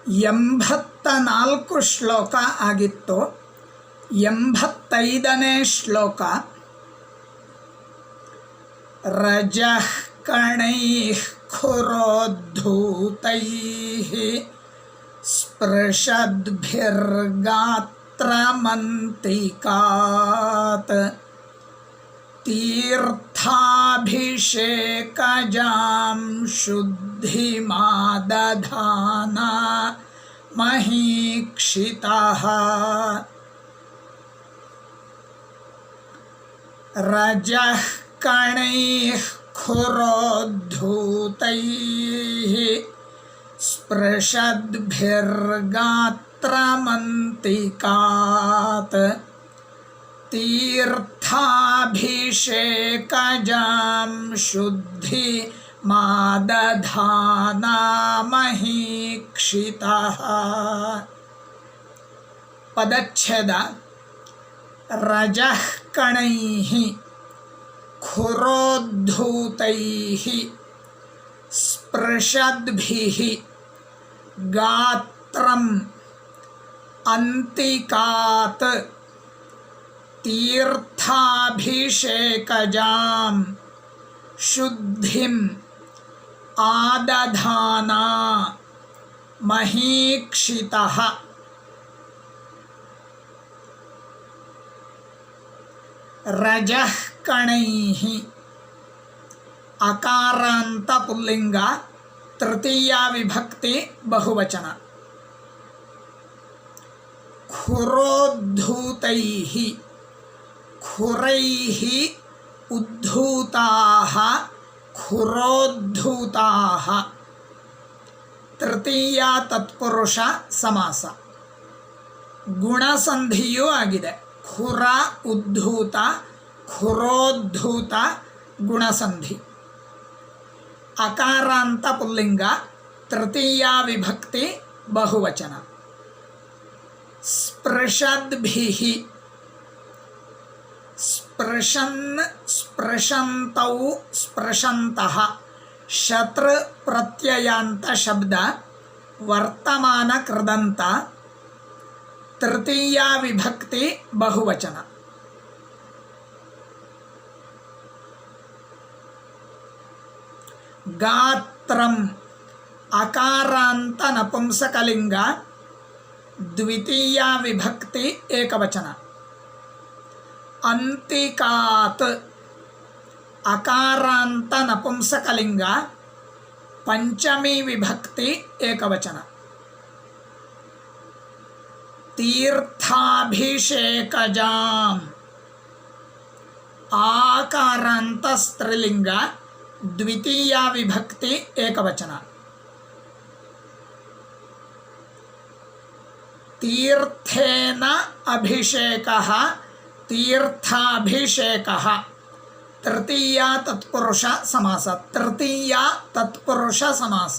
84 ಶ್ಲೋಕ ಆಗಿತ್ತು. 85ನೇ ಶ್ಲೋಕ. ರಜಃ ಕಣೈಃ ಖುರೋದ್ಧೂತೈಃ ಸ್ಪೃಶದ್ಭಿರ್ಗಾತ್ರಮಂತಿಕಾತ್ ತೀರ್ಥಾಭಿಷೇಕಜಾಂ ಶುದ್ಧಿಮಾದಧಾನ ಮಹೀಕ್ಷಿತಃ. ರಜಃ ಕಣೈಃ ಖುರೋದ್ಧೂತೈಃ ಸ್ಪೃಶದ್ಭಿರ್ಗಾತ್ರಮಂತಿಕಾತ್ ತೀರ್ಥಾಭಿಷೇಕಜಾಂ ಶುದ್ಧಿ ಮಾದಧಾನ ಮಹೀಕ್ಷಿತಃ. ಪದಚ್ಛೇದ. ರಜಃ ಕಣೈಃ ಖುರೋದ್ಧೂತೈಃ ಸ್ಪೃಶದ್ಭಿಃ ಗಾತ್ರಂ ಅಂತಿಕಾತ್ ತೀರ್ಥಾಭಿಷೇಕಜಾಂ ಶುದ್ಧಿಂ ಆದಧಾನ ಮಹೀಕ್ಷಿತಃ. ರಜಃ ಕಣೈಃ ಅಕಾರಾಂತ ಪುಲ್ಲಿಂಗ, ತೃತೀಯ ವಿಭಕ್ತಿ ಬಹುವಚನ. ಖುರೋದ್ಧೂತೈಃ ಖುರೈಃ ಉದ್ಧೂತಾಃ ಖುರೋದ್ಧೂತಾಃ. ತೃತೀಯ ತತ್ಪುರುಷ ಸಮಾಸ. ಗುಣಸಂಧಿಯೂ ಆಗಿದೆ. ಖುರ ಉದ್ಧೂತ ಖುರೋದ್ಧೂತ ಗುಣಸಂಧಿ. ಅಕಾರಾಂತ ಪುಲ್ಲಿಂಗ, ತೃತೀಯ ವಿಭಕ್ತಿ ಬಹುವಚನ. ಸ್ಪೃಶದ್ಭಿಃ ಸ್ಪೃಶನ್ ಸ್ಪೃಶಂತೌ ಸ್ಪೃಶಂತಃ. ಶತೃ ಪ್ರತ್ಯಯಾಂತ ಶಬ್ದ, ವರ್ತಮಾನ ಕೃದಂತ, ತೃತೀಯ ವಿಭಕ್ತಿ ಬಹುವಚನ. ಗಾತ್ರಂ ಅಕಾರಾಂತ ನಪುಂಸಕಲಿಂಗ, ದ್ವಿತೀಯ ವಿಭಕ್ತಿ ಏಕವಚನ. ಅಂತಿಕಾತ್ ಅಕಾರಾಂತ ನಪುಂಸಕಲಿಂಗ, ಪಂಚಮಿ ವಿಭಕ್ತಿ ಏಕವಚನ. ತೀರ್ಥಾಭಿಷೇಕಜಾಂ ಆಕಾರಾಂತ ಸ್ತ್ರೀಲಿಂಗ, ದ್ವಿತೀಯ ವಿಭಕ್ತಿ ಏಕವಚನ. ತೀರ್ಥೇನ ಅಭಿಷೇಕಃ ತೀರ್ಥಾಭಿಷೇಕಃ. ತೃತೀಯ ತತ್ಪುರುಷ ಸಮಾಸ. ತೃತೀಯ ತತ್ಪುರುಷ ಸಮಾಸ.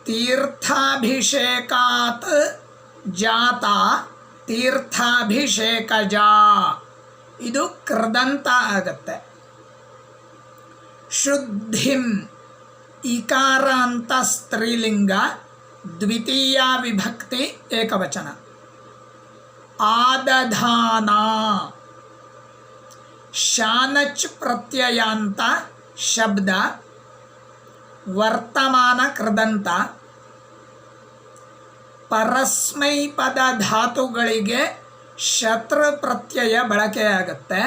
ತೀರ್ಥಾಭಿಷೇಕಾತ್ ಜಾತ ತೀರ್ಥಾಭಿಷೇಕಜಾ. ಇದು ಕೃದಂತ ಆಗತ್ತೆ. ಶುದ್ಧಿಂ ಇಕಾರಾಂತ ಸ್ತ್ರೀಲಿಂಗ, ದ್ವಿತೀಯ ವಿಭಕ್ತಿ ಏಕವಚನ. ಆದಧಾನ ಶಾನಚ್ ಪ್ರತ್ಯಯಾಂತ ಶಬ್ದ, ವರ್ತಮಾನ ಕೃದಂತ. ಪರಸ್ಮೈಪದ ಧಾತುಗಳಿಗೆ ಶತೃ ಪ್ರತ್ಯಯ ಬಳಕೆಯಾಗುತ್ತೆ.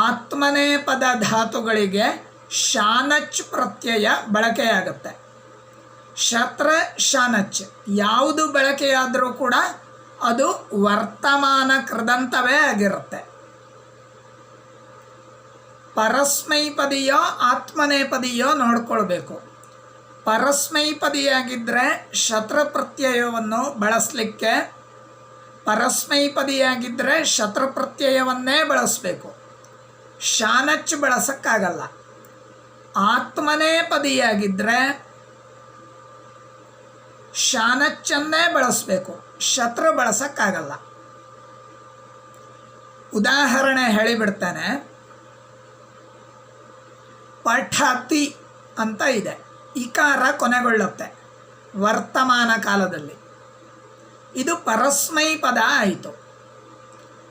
ಆತ್ಮನೇಪದ ಧಾತುಗಳಿಗೆ ಶಾನಚ್ ಪ್ರತ್ಯಯ ಬಳಕೆಯಾಗುತ್ತೆ. ಶತ್ರ ಶಾನಚ್ ಯಾವುದು ಬಳಕೆಯಾದರೂ ಕೂಡ ಅದು ವರ್ತಮಾನ ಕೃದಂತವೇ ಆಗಿರುತ್ತೆ. ಪರಸ್ಮೈಪದಿಯೋ ಆತ್ಮನೇಪದಿಯೋ ನೋಡ್ಕೊಳ್ಬೇಕು. ಪರಸ್ಮೈಪದಿಯಾಗಿದ್ದರೆ ಶತ್ರು ಪ್ರತ್ಯಯವನ್ನು ಬಳಸಲಿಕ್ಕೆ ಪರಸ್ಮೈಪದಿಯಾಗಿದ್ದರೆ ಶತ್ರು ಪ್ರತ್ಯಯವನ್ನೇ ಬಳಸಬೇಕು. ಶಾನಚ್ ಬಳಸೋಕ್ಕಾಗಲ್ಲ. ಆತ್ಮನೇಪದಿಯಾಗಿದ್ದರೆ ಶಾನಚ್ಚನ್ನೇ ಬಳಸಬೇಕು, ಶತ್ರು ಬಳಸೋಕ್ಕಾಗಲ್ಲ. ಉದಾಹರಣೆ ಹೇಳಿಬಿಡ್ತಾನೆ. ಪಠತಿ ಅಂತ ಇದೆ. ಇಕಾರ ಕೊನೆಗೊಳ್ಳುತ್ತೆ ವರ್ತಮಾನ ಕಾಲದಲ್ಲಿ. ಇದು ಪರಸ್ಮೈ ಪದ ಆಯಿತು.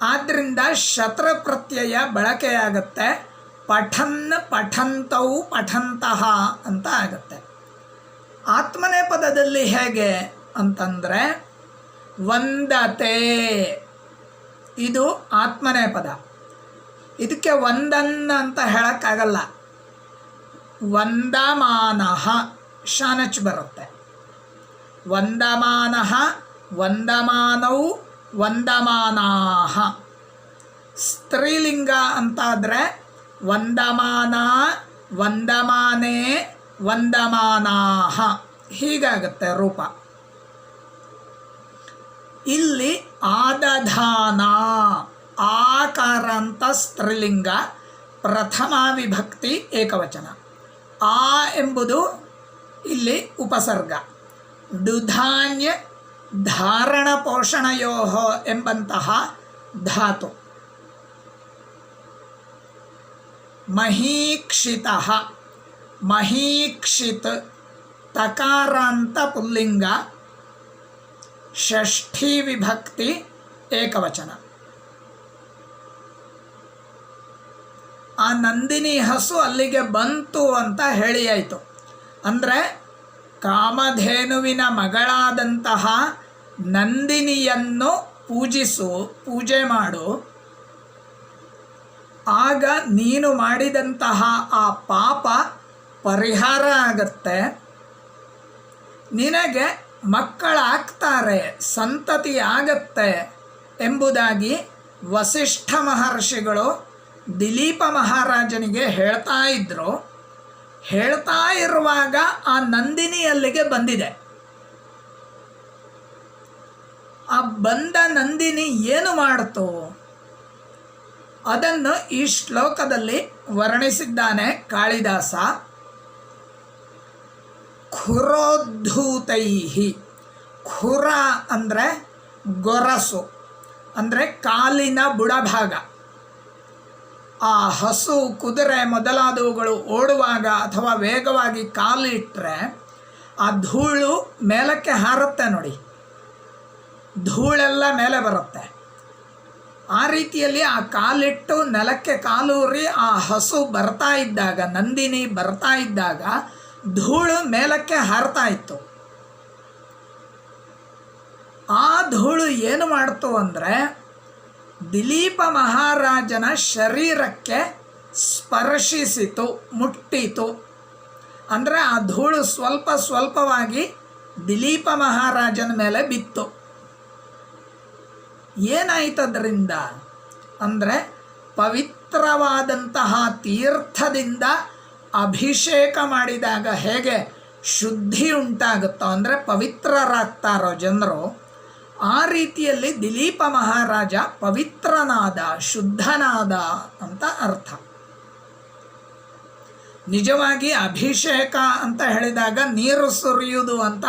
ಆದ್ದರಿಂದ ಶತ್ರ ಪ್ರತ್ಯಯ ಬಳಕೆಯಾಗತ್ತೆ. ಪಠನ್ ಪಠಂತೌ ಪಠಂತಹ ಅಂತ ಆಗುತ್ತೆ. ಆತ್ಮನೇಪದದಲ್ಲಿ ಹೇಗೆ ಅಂತಂದರೆ ವಂದತೆ, ಇದು ಆತ್ಮನೇಪದ. ಇದಕ್ಕೆ ವಂದನ್ ಅಂತ ಹೇಳೋಕ್ಕಾಗಲ್ಲ. ವಂದಮಾನಃ ಶಾನಚ್ ಬರುತ್ತೆ. ವಂದಮಾನಃ, ವಂದಮಾನೌ, ವಂದಮಾನಾಃ. ಸ್ತ್ರೀಲಿಂಗ ಅಂತಾದರೆ ವಂದಮಾನ, ವಂದಮಾನೇ, ವಂದಮಾನಾಃ ಹೀಗಾಗುತ್ತೆ ರೂಪ. ಇಲ್ಲಿ ಆದಧಾನ, ಆಕಾರ ಅಂತ ಸ್ತ್ರೀಲಿಂಗ, ಪ್ರಥಮ ವಿಭಕ್ತಿ ಏಕವಚನ. ಆ ಎಂಬುದು ಇಲ್ಲಿ ಉಪಸರ್ಗ. ಡುಧಾನ್ಯ ಧಾರಣ ಪೋಷಣಯೋ ಎಂಬಂತಹ ಧಾತು. ಮಹೀಕ್ಷಿತಃ, ಮಹೀಕ್ಷಿತ್ ತಕಾರಾಂತ ಪುಲ್ಲಿಂಗ, ಷಷ್ಠಿ ವಿಭಕ್ತಿ ಏಕವಚನ. ಆ ನಂದಿನಿ ಹಸು ಅಲ್ಲಿಗೆ ಬಂತು ಅಂತ ಹೇಳಿ ಆಯಿತು. ಅಂದರೆ ಕಾಮಧೇನುವಿನ ಮಗಳಾದಂತಹ ನಂದಿನಿಯನ್ನು ಪೂಜೆ ಮಾಡು. ಆಗ ನೀನು ಮಾಡಿದಂತಹ ಆ ಪಾಪ ಪರಿಹಾರ ಆಗತ್ತೆ, ನಿನಗೆ ಮಕ್ಕಳಾಗ್ತಾರೆ, ಸಂತತಿ ಆಗತ್ತೆ ಎಂಬುದಾಗಿ ವಸಿಷ್ಠ ಮಹರ್ಷಿಗಳು ದಿಲೀಪ ಮಹಾರಾಜನಿಗೆ ಹೇಳ್ತಾ ಇದ್ದರು. ಹೇಳ್ತಾ ಇರುವಾಗ ಆ ನಂದಿನಿ ಅಲ್ಲಿಗೆ ಬಂದಿದೆ. ಆ ಬಂದ ನಂದಿನಿ ಏನು ಮಾಡ್ತು ಅದನ್ನು ಈ ಶ್ಲೋಕದಲ್ಲಿ ವರ್ಣಿಸಿದ್ದಾನೆ ಕಾಳಿದಾಸ. ಖುರೋದ್ಧೂತೈಹಿ, ಖುರ ಅಂದರೆ ಗೊರಸು, ಅಂದರೆ ಕಾಲಿನ ಬುಡಭಾಗ. ಆ ಹಸು, ಕುದುರೆ ಮೊದಲಾದವುಗಳು ಓಡುವಾಗ ಅಥವಾ ವೇಗವಾಗಿ ಕಾಲಿಟ್ಟರೆ ಆ ಧೂಳು ಮೇಲಕ್ಕೆ ಹಾರುತ್ತೆ ನೋಡಿ, ಧೂಳೆಲ್ಲ ಮೇಲೆ ಬರುತ್ತೆ. ಆ ರೀತಿಯಲ್ಲಿ ಆ ಕಾಲಿಟ್ಟು ನೆಲಕ್ಕೆ ಕಾಲೂರಿ ಆ ಹಸು ಬರ್ತಾ ಇದ್ದಾಗ, ನಂದಿನಿ ಬರ್ತಾ ಇದ್ದಾಗ ಧೂಳು ಮೇಲಕ್ಕೆ ಹಾರ್ತಾ ಇತ್ತು. ಆ ಧೂಳು ಏನು ಮಾಡ್ತು ಅಂದರೆ ದಿಲೀಪ ಮಹಾರಾಜನ ಶರೀರಕ್ಕೆ ಸ್ಪರ್ಶಿಸಿತು, ಮುಟ್ಟಿತು. ಅಂದರೆ ಆ ಧೂಳು ಸ್ವಲ್ಪ ಸ್ವಲ್ಪವಾಗಿ ದಿಲೀಪ ಮಹಾರಾಜನ ಮೇಲೆ ಬಿತ್ತು. ಏನಾಯ್ತದ್ರಿಂದ ಅಂದರೆ ಪವಿತ್ರವಾದಂತಹ ತೀರ್ಥದಿಂದ ಅಭಿಷೇಕ ಮಾಡಿದಾಗ ಹೇಗೆ ಶುದ್ಧಿ ಉಂಟಾಗುತ್ತೋ, ಅಂದರೆ ಪವಿತ್ರರಾಗ್ತಾರೋ ಜನರು, ಆ ರೀತಿಯಲ್ಲಿ ದಿಲೀಪ ಮಹಾರಾಜ ಪವಿತ್ರನಾದ, ಶುದ್ಧನಾದ ಅಂತ ಅರ್ಥ. ನಿಜವಾಗಿ ಅಭಿಷೇಕ ಅಂತ ಹೇಳಿದಾಗ ನೀರು ಸುರಿಯುವುದು ಅಂತ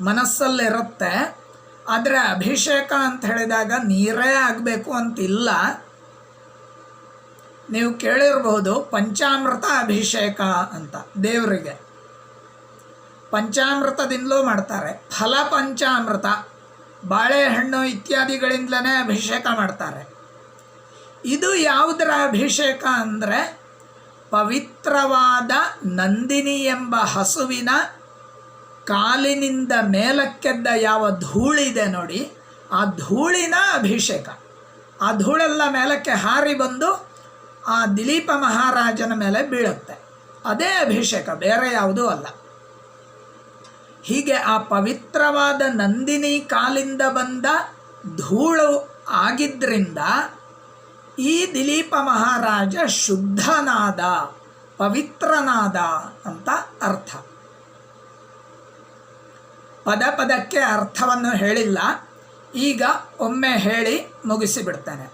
ಮನಸ್ಸಲ್ಲಿರುತ್ತೆ. ಆದರೆ ಅಭಿಷೇಕ ಅಂತ ಹೇಳಿದಾಗ ನೀರೇ ಆಗಬೇಕು ಅಂತಿಲ್ಲ. ನೀವು ಕೇಳಿರ್ಬೋದು ಪಂಚಾಮೃತ ಅಭಿಷೇಕ ಅಂತ. ದೇವರಿಗೆ ಪಂಚಾಮೃತದಿಂದಲೂ ಮಾಡ್ತಾರೆ. ಫಲ ಪಂಚಾಮೃತ, ಬಾಳೆಹಣ್ಣು ಇತ್ಯಾದಿಗಳಿಂದಲೇ ಅಭಿಷೇಕ ಮಾಡ್ತಾರೆ. ಇದು ಯಾವುದರ ಅಭಿಷೇಕ ಅಂದರೆ ಪವಿತ್ರವಾದ ನಂದಿನಿ ಎಂಬ ಹಸುವಿನ ಕಾಲಿನಿಂದ ಮೇಲಕ್ಕೆದ್ದ ಯಾವ ಧೂಳಿದೆ ನೋಡಿ, ಆ ಧೂಳಿನ ಅಭಿಷೇಕ. ಆ ಧೂಳೆಲ್ಲ ಮೇಲಕ್ಕೆ ಹಾರಿ ಬಂದು ಆ ದಿಲೀಪ ಮಹಾರಾಜನ ಮೇಲೆ ಬೀಳುತ್ತೆ. ಅದೇ ಅಭಿಷೇಕ, ಬೇರೆ ಯಾವುದೂ ಅಲ್ಲ. ಹೀಗೆ ಆ ಪವಿತ್ರವಾದ ನಂದಿನಿ ಕಾಲಿಂದ ಬಂದ ಧೂಳು ಆಗಿದ್ದರಿಂದ ಈ ದಿಲೀಪ ಮಹಾರಾಜ ಶುದ್ಧನಾದ, ಪವಿತ್ರನಾದ ಅಂತ ಅರ್ಥ. ಪದ ಪದಕ್ಕೆ ಅರ್ಥವನ್ನು ಹೇಳಿಲ್ಲ, ಈಗ ಒಮ್ಮೆ ಹೇಳಿ ಮುಗಿಸಿಬಿಡ್ತೇನೆ.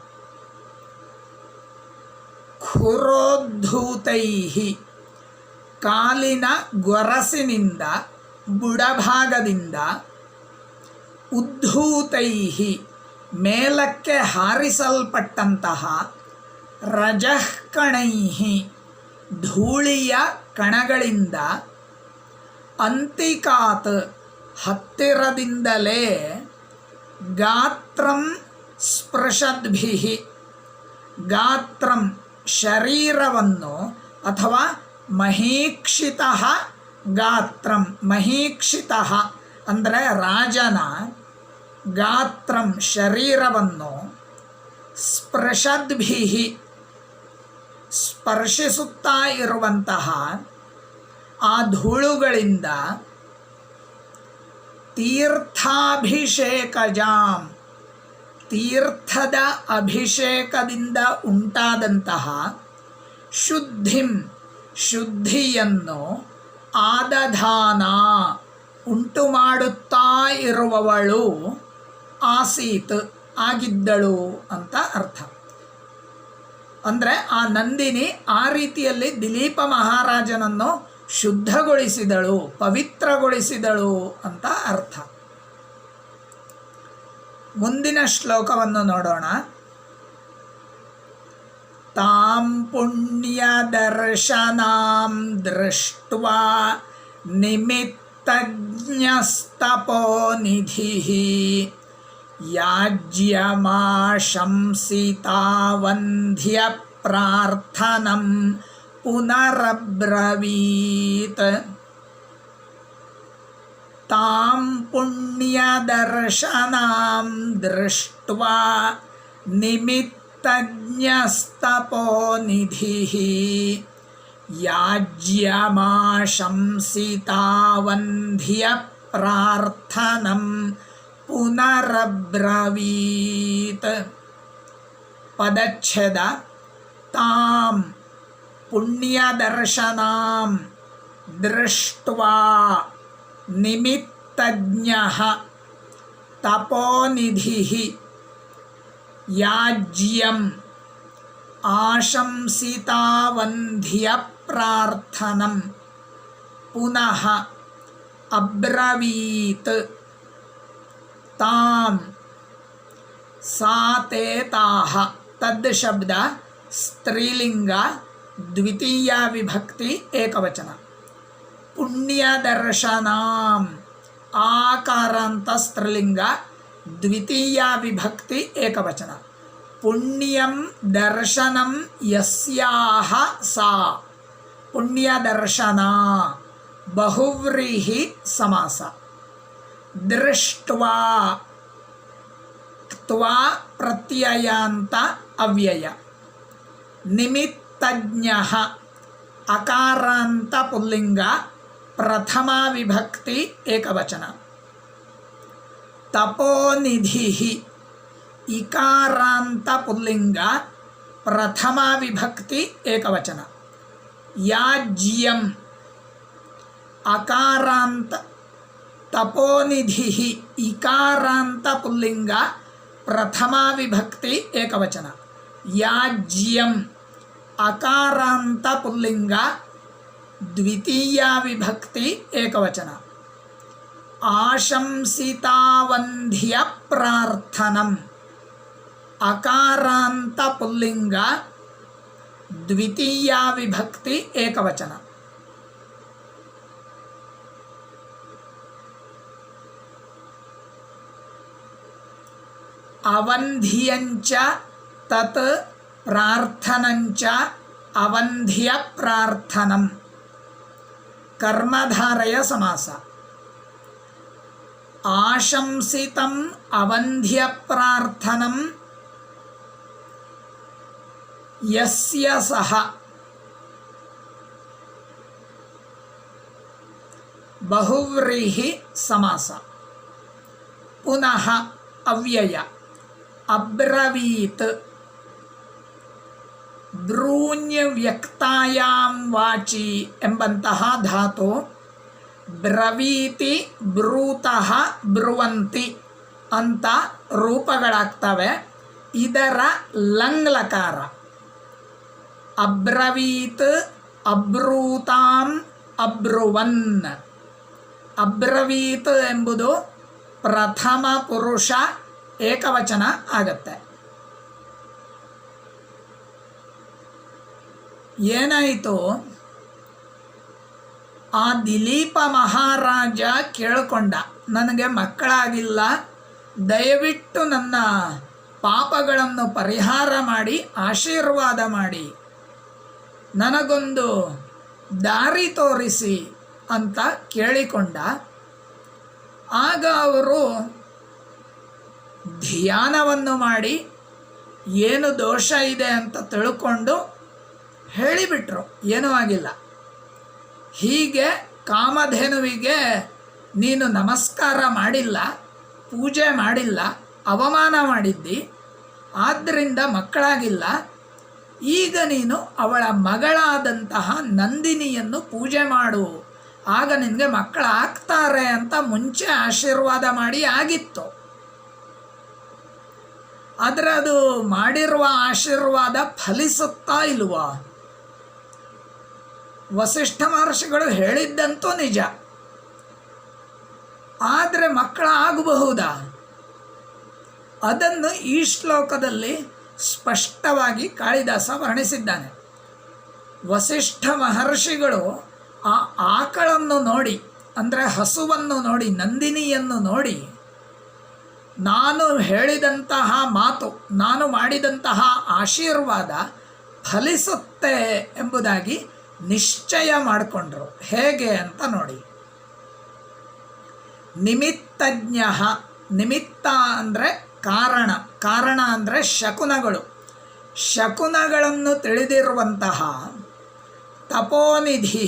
ಖುರೋದ್ಧೂತೈಹಿ, ಕಾಲಿನ ಗೊರಸಿನಿಂದ, ಬುಡಭಾಗದಿಂದ, ಉದ್ಧೂತೈಹಿ, ಮೇಲಕ್ಕೆ ಹಾರಿಸಲ್ಪಟ್ಟಂತಹ, ರಜಃಕಣೈಹಿ, ಧೂಳಿಯ ಕಣಗಳಿಂದ, ಅಂತಿಕಾತ್ ಹತ್ತಿರದಿಂದಲೇ, ಗಾತ್ರಂ ಸ್ಪೃಶದ್ಭಿಃ ಗಾತ್ರಂ ಶರೀರವನ್ನು, ಅಥವಾ ಮಹೀಕ್ಷಿತಃ ಗಾತ್ರಂ ಮಹೀಕ್ಷಿತಃ ಅಂದರೆ ರಾಜನ ಗಾತ್ರಂ ಶರೀರವನ್ನು, ಸ್ಪೃಶದ್ಭಿಃ ಸ್ಪರ್ಶಿಸುತ್ತಾ ಇರುವಂತಹ ಆ ಧೂಳುಗಳಿಂದ, ತೀರ್ಥಾಭಿಷೇಕಜಾಂ ತೀರ್ಥದ ಅಭಿಷೇಕದಿಂದ ಉಂಟಾದಂತಹ, ಶುದ್ಧಿಂ ಶುದ್ಧಿಯನ್ನು, ಆದಧಾನ ಉಂಟು ಮಾಡುತ್ತಾ ಇರುವವಳು, ಆಸೀತ್ ಆಗಿದ್ದಳು ಅಂತ ಅರ್ಥ. ಅಂದರೆ ಆ ನಂದಿನಿ ಆ ರೀತಿಯಲ್ಲಿ ದಿಲೀಪ ಮಹಾರಾಜನನ್ನು ಶುದ್ಧಗೊಳಿಸಿದಳು, ಪವಿತ್ರಗೊಳಿಸಿದಳು ಅಂತ ಅರ್ಥ. ಮುಂದಿನ ಶ್ಲೋಕವನ್ನು ನೋಡೋಣ. ತಾಂ ಪುಣ್ಯ ದರ್ಶನಾಂ ದೃಷ್ಟ್ವಾ ನಿಮಿತ್ತಜ್ಞಸ್ತಪೋನಿಧಿಃ ಯಾಜ್ಯಮಾಶಂಸಿತಾವಂಧ್ಯ ಪ್ರಾರ್ಥನಂ ಪುನರಬ್ರವೀತ್. ತಾಂ ಪುಣ್ಯದರ್ಶನಾಂ ದೃಷ್ಟ್ವಾ ನಿಮಿತ್ತಜ್ಞಸ್ತಪೋನಿಧಿಃ ಯಾಜ್ಯಮಾಶಂಸಿತಾವಂಧ್ಯ ಪ್ರಾರ್ಥನಂ ಪುನರಬ್ರವೀತ್. ಪದಚ್ಛೇದ. ತಾಂ ಪುಣ್ಯದರ್ಶನಾಂ ದೃಷ್ಟ್ವಾ ನಿಮಿತ್ತಜ್ಞಃ ತಪೋನಿಧಿಃ ಯಾಜ್ಯಂ ಆಶಂಸಿತಾವಂಧ್ಯ ಪ್ರಾರ್ಥನಂ ಪುನಃ ಅಬ್ರವೀತ್. ತಾಂ ಸಾ ತೇ ತಾಃ ತದ್ ಶಬ್ದ ಸ್ತ್ರೀಲಿಂಗ, ದ್ವಿತೀಯ ವಿಭಕ್ತಿ ಏಕವಚನ. ಪುಣ್ಯದರ್ಶನಾಂ ಆಕಾರಾಂತ ಸ್ತ್ರೀಲಿಂಗ, ದ್ವಿತೀಯ ವಿಭಕ್ತಿ ಏಕವಚನ. ಪುಣ್ಯಂ ದರ್ಶನಂ ಯಸ್ಯಾಹ ಸಾ ಪುಣ್ಯದರ್ಶನ ಬಹುವ್ರೀಹಿ ಸಮಾಸ. ದೃಷ್ಟ್ವಾ ತ್ವಾ ಪ್ರತ್ಯಯಾಂತ ಅವ್ಯಯ. ನಿಮಿತ್ತಜ್ಞಃ ಅಕಾರಾಂತ ಪುಲ್ಲಿಂಗ, ಪ್ರಥಮ ವಿಭಕ್ತಿ ಏಕವಚನ. ತಪೋನಿಧಿಃ ಇಕಾರಾಂತ ಪುಲ್ಲಿಂಗ, ಪ್ರಥಮ ವಿಭಕ್ತಿ ಏಕವಚನ. ಯಾಜ್ಯಂ ಅಕಾರಾಂತ ತಪೋನಿಧಿಃ ಇಕಾರಾಂತ ಪುಲ್ಲಿಂಗ, ಪ್ರಥಮ ವಿಭಕ್ತಿ ಏಕವಚನ. ಯಾಜ್ಯಂ ಅಕಾರಾಂತ ಪುಲ್ಲಿಂಗ, ದ್ವಿತೀಯ ವಿಭಕ್ತಿ ಏಕವಚನ. ಆಶಂಸಿತಾವಂಧ್ಯ ಪ್ರಾರ್ಥನಂ ಅಕಾರಾಂತ ಪುಲ್ಲಿಂಗ, ದ್ವಿತೀಯ ವಿಭಕ್ತಿ ಏಕವಚನ. ಅವಂಧ್ಯಂಚ ತತ್ ಪ್ರಾರ್ಥನಂಚ ಅವಂಧ್ಯ ಪ್ರಾರ್ಥನಂ ಕರ್ಮಧಾರಯ ಸಮಾಸ. ಆಶಂಸಿತಂ ಅವಂಧ್ಯ ಪ್ರಾರ್ಥನಂ ಯಸ್ಯ ಸಹ ಬಹುವ್ರೀಹಿ ಸಮಾಸ. ಪುನಃ ಅವ್ಯಯ. ಅಬ್ರವೀತ್ ಬ್ರೂನ್ಯ ವ್ಯಕ್ತಾಯಾಂ ವಾಚಿ ಎಂಬಂತಹ ಧಾತು ಬ್ರವೀತಿ, ಬ್ರೂತಃ, ಬ್ರುವಂತಿ ಅಂತ ರೂಪಗಳಾಗ್ತವೆ. ಇದರ ಲಂಗ್ಲಕಾರ. ಅಬ್ರವೀತ್, ಅಬ್ರೂತಾಂ, ಅಬ್ರುವನ್. ಅಬ್ರವೀತ್ ಎಂಬುದು ಪ್ರಥಮ ಪುರುಷ ಏಕವಚನ ಆಗತ್ತೆ. ಏನಾಯಿತು? ಆ ದಿಲೀಪ ಮಹಾರಾಜ ಕೇಳಿಕೊಂಡ, ನನಗೆ ಮಕ್ಕಳಾಗಿಲ್ಲ, ದಯವಿಟ್ಟು ನನ್ನ ಪಾಪಗಳನ್ನು ಪರಿಹಾರ ಮಾಡಿ ಆಶೀರ್ವಾದ ಮಾಡಿ ನನಗೊಂದು ದಾರಿ ತೋರಿಸಿ ಅಂತ ಕೇಳಿಕೊಂಡ. ಆಗ ಅವರು ಧ್ಯಾನವನ್ನು ಮಾಡಿ ಏನು ದೋಷ ಇದೆ ಅಂತ ತಿಳ್ಕೊಂಡು ಹೇಳಿಬಿಟ್ರು, ಏನೂ ಆಗಿಲ್ಲ. ಹೀಗೆ ಕಾಮಧೇನುವಿಗೆ ನೀನು ನಮಸ್ಕಾರ ಮಾಡಿಲ್ಲ, ಪೂಜೆ ಮಾಡಿಲ್ಲ, ಅವಮಾನ ಮಾಡಿದ್ದಿ, ಆದ್ದರಿಂದ ಮಕ್ಕಳಾಗಿಲ್ಲ. ಈಗ ನೀನು ಅವಳ ಮಗಳಾದಂತಹ ನಂದಿನಿಯನ್ನು ಪೂಜೆ ಮಾಡು, ಆಗ ನಿನಗೆ ಮಕ್ಕಳಾಗ್ತಾರೆ ಅಂತ ಮುಂಚೆ ಆಶೀರ್ವಾದ ಮಾಡಿ ಆಗಿತ್ತು. ಆದರೆ ಅದು ಮಾಡಿರುವ ಆಶೀರ್ವಾದ ಫಲಿಸುತ್ತಾ ಇಲ್ವಾ? ವಸಿಷ್ಠ ಮಹರ್ಷಿಗಳು ಹೇಳಿದ್ದಂತೂ ನಿಜ, ಆದರೆ ಮಕ್ಕಳಾಗಬಹುದಾ? ಅದನ್ನು ಈ ಶ್ಲೋಕದಲ್ಲಿ ಸ್ಪಷ್ಟವಾಗಿ ಕಾಳಿದಾಸ ವರ್ಣಿಸಿದ್ದಾನೆ. ವಸಿಷ್ಠ ಮಹರ್ಷಿಗಳು ಆ ಆಕಳನ್ನು ನೋಡಿ, ಅಂದರೆ ಹಸುವನ್ನು ನೋಡಿ, ನಂದಿನಿಯನ್ನು ನೋಡಿ, ನಾನು ಹೇಳಿದಂತಹ ಮಾತು, ನಾನು ಮಾಡಿದಂತಹ ಆಶೀರ್ವಾದ ಫಲಿಸುತ್ತೆ ಎಂಬುದಾಗಿ ನಿಶ್ಚಯ ಮಾಡಿಕೊಂಡ್ರು. ಹೇಗೆ ಅಂತ ನೋಡಿ. ನಿಮಿತ್ತಜ್ಞ, ನಿಮಿತ್ತ ಅಂದರೆ ಕಾರಣ, ಕಾರಣ ಅಂದರೆ ಶಕುನಗಳು, ಶಕುನಗಳನ್ನು ತಿಳಿದಿರುವಂತಹ ತಪೋನಿಧಿ.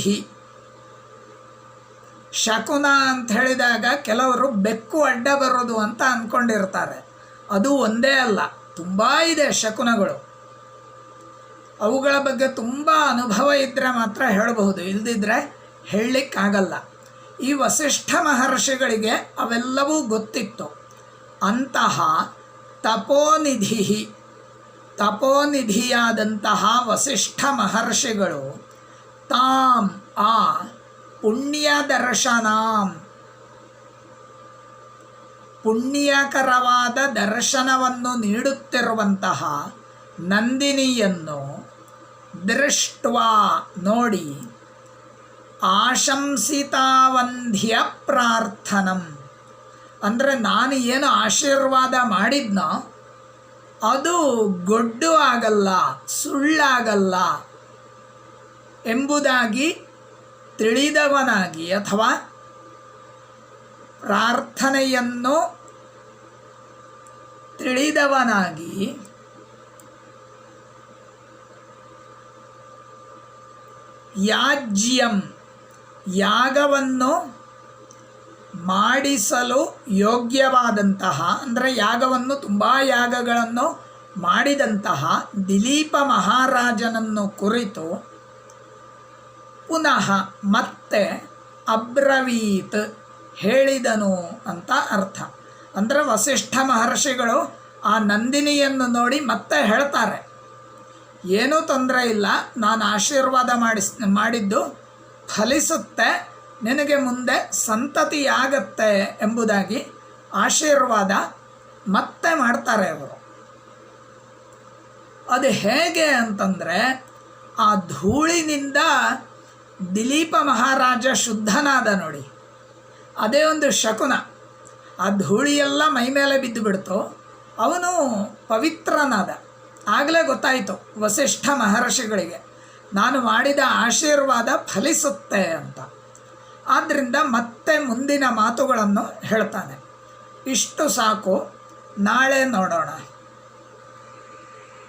ಶಕುನ ಅಂತ ಹೇಳಿದಾಗ ಕೆಲವರು ಬೆಕ್ಕು ಅಡ್ಡ ಬರೋದು ಅಂತ ಅಂದ್ಕೊಂಡಿರ್ತಾರೆ. ಅದು ಒಂದೇ ಅಲ್ಲ, ತುಂಬ ಇದೆ ಶಕುನಗಳು. ಅವುಗಳ ಬಗ್ಗೆ ತುಂಬ ಅನುಭವ ಇದ್ದರೆ ಮಾತ್ರ ಹೇಳಬಹುದು, ಇಲ್ಲದಿದ್ದರೆ ಹೇಳಲಿಕ್ಕಾಗಲ್ಲ. ಈ ವಸಿಷ್ಠ ಮಹರ್ಷಿಗಳಿಗೆ ಅವೆಲ್ಲವೂ ಗೊತ್ತಿತ್ತು. ಅಂತಹ ತಪೋನಿಧಿ, ತಪೋನಿಧಿಯಾದಂತಹ ವಸಿಷ್ಠ ಮಹರ್ಷಿಗಳು ತಾಂ ಆ ಪುಣ್ಯ ದರ್ಶನಾಂ, ಪುಣ್ಯಕರವಾದ ದರ್ಶನವನ್ನು ನೀಡುತ್ತಿರುವಂತಹ ನಂದಿನಿಯನ್ನು ದೃಷ್ಟ್ವಾ ನೋಡಿ, ಆಶಂಸಿತಾವಂಧ್ಯ ಪ್ರಾರ್ಥನಂ, ಅಂದರೆ ನಾನು ಏನು ಆಶೀರ್ವಾದ ಮಾಡಿದ್ನೋ ಅದು ಗೊಡ್ಡು ಆಗಲ್ಲ, ಸುಳ್ಳಾಗಲ್ಲ ಎಂಬುದಾಗಿ ತಿಳಿದವನಾಗಿ, ಅಥವಾ ಪ್ರಾರ್ಥನೆಯನ್ನು ತಿಳಿದವನಾಗಿ ಯಾಜ್ಯಂ, ಯಾಗವನ್ನು ಮಾಡಿಸಲು ಯೋಗ್ಯವಾದಂತಹ, ಅಂದರೆ ಯಾಗವನ್ನು ತುಂಬ ಯಾಗಗಳನ್ನು ಮಾಡಿದಂತಹ ದಿಲೀಪ ಮಹಾರಾಜನನ್ನು ಕುರಿತು ಪುನಃ ಮತ್ತೆ ಅಬ್ರವೀತ್ ಹೇಳಿದನು ಅಂತ ಅರ್ಥ. ಅಂದರೆ ವಸಿಷ್ಠ ಮಹರ್ಷಿಗಳು ಆ ನಂದಿನಿಯನ್ನು ನೋಡಿ ಮತ್ತೆ ಹೇಳ್ತಾರೆ, ಏನೂ ತೊಂದರೆ ಇಲ್ಲ, ನಾನು ಆಶೀರ್ವಾದ ಮಾಡಿದ್ದು ಫಲಿಸುತ್ತೆ, ನಿನಗೆ ಮುಂದೆ ಸಂತತಿಯಾಗತ್ತೆ ಎಂಬುದಾಗಿ ಆಶೀರ್ವಾದ ಮತ್ತೆ ಮಾಡ್ತಾರೆ ಅವರು. ಅದು ಹೇಗೆ ಅಂತಂದರೆ, ಆ ಧೂಳಿನಿಂದ ದಿಲೀಪ ಮಹಾರಾಜ ಶುದ್ಧನಾದ ನೋಡಿ, ಅದೇ ಒಂದು ಶಕುನ. ಆ ಧೂಳಿಯೆಲ್ಲ ಮೈ ಮೇಲೆ ಬಿದ್ದು ಬಿಡ್ತು, ಅವನು ಪವಿತ್ರನಾದ. ಆಗಲೇ ಗೊತ್ತಾಯಿತು ವಸಿಷ್ಠ ಮಹರ್ಷಿಗಳಿಗೆ, ನಾನು ಮಾಡಿದ ಆಶೀರ್ವಾದ ಫಲಿಸುತ್ತೆ ಅಂತ. ಆದ್ದರಿಂದ ಮತ್ತೆ ಮುಂದಿನ ಮಾತುಗಳನ್ನು ಹೇಳ್ತಾನೆ. ಇಷ್ಟು ಸಾಕು, ನಾಳೆ ನೋಡೋಣ.